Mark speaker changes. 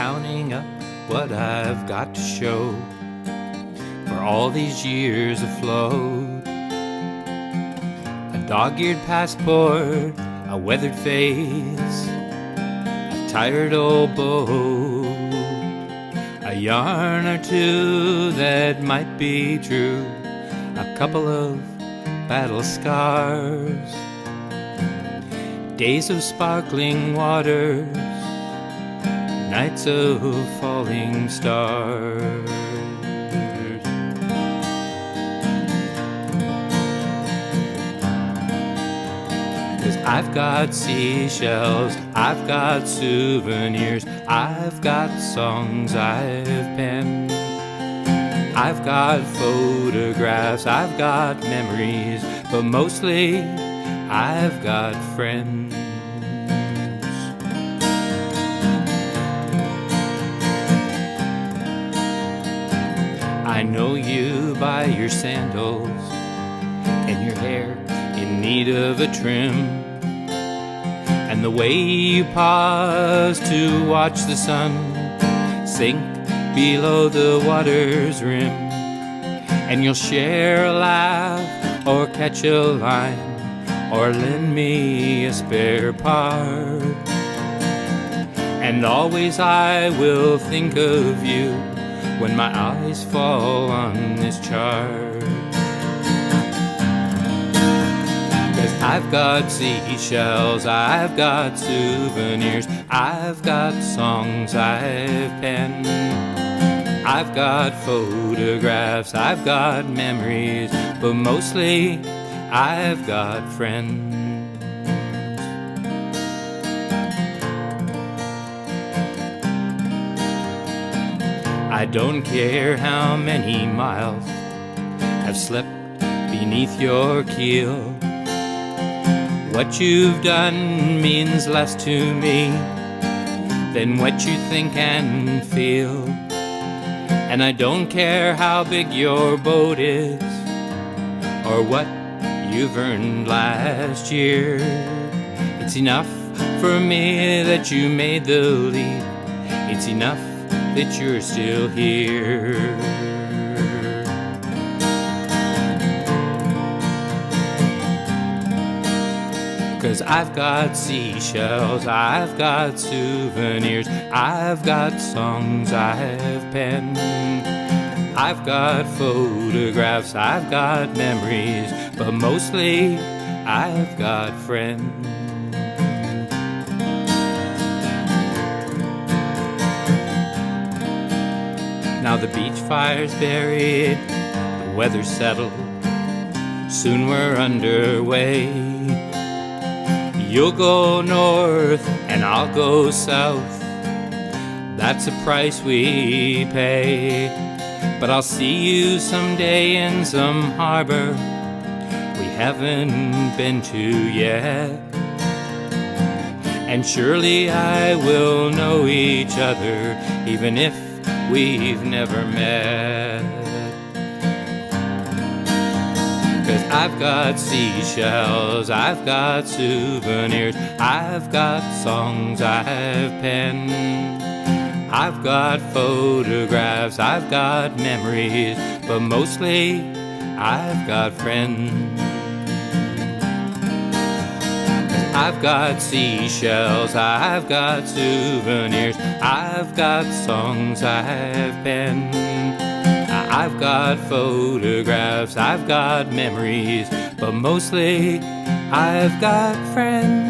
Speaker 1: counting up what I've got to show for all these years afloat. A dog-eared passport, a weathered face, a tired old boat, a yarn or two that might be true, a couple of battle scars, days of sparkling waters, nights of falling stars. 'Cause I've got seashells, I've got souvenirs, I've got songs I've penned, I've got photographs, I've got memories, but mostly I've got friends. I know you by your sandals and your hair in need of a trim, and the way you pause to watch the sun sink below the water's rim. And you'll share a laugh or catch a line or lend me a spare part. And always I will think of you when my eyes fall on this chart. 'Cause I've got seashells, I've got souvenirs, I've got songs I've penned, I've got photographs, I've got memories, but mostly I've got friends. I don't care how many miles have slipped beneath your keel. What you've done means less to me than what you think and feel. And I don't care how big your boat is or what you've earned last year. It's enough for me that you made the leap. It's enough that you're still here. 'Cause I've got seashells, I've got souvenirs, I've got songs I've penned, I've got photographs, I've got memories, but mostly I've got friends. Now the beach fire's buried, the weather's settled, soon we're underway. You'll go north and I'll go south, that's a price we pay. But I'll see you someday in some harbor we haven't been to yet. And surely I will know each other even if we've never met. 'Cause I've got seashells, I've got souvenirs, I've got songs I've penned, I've got photographs, I've got memories, but mostly I've got friends. I've got seashells, I've got souvenirs, I've got songs I've penned, I've got photographs, I've got memories, but mostly I've got friends.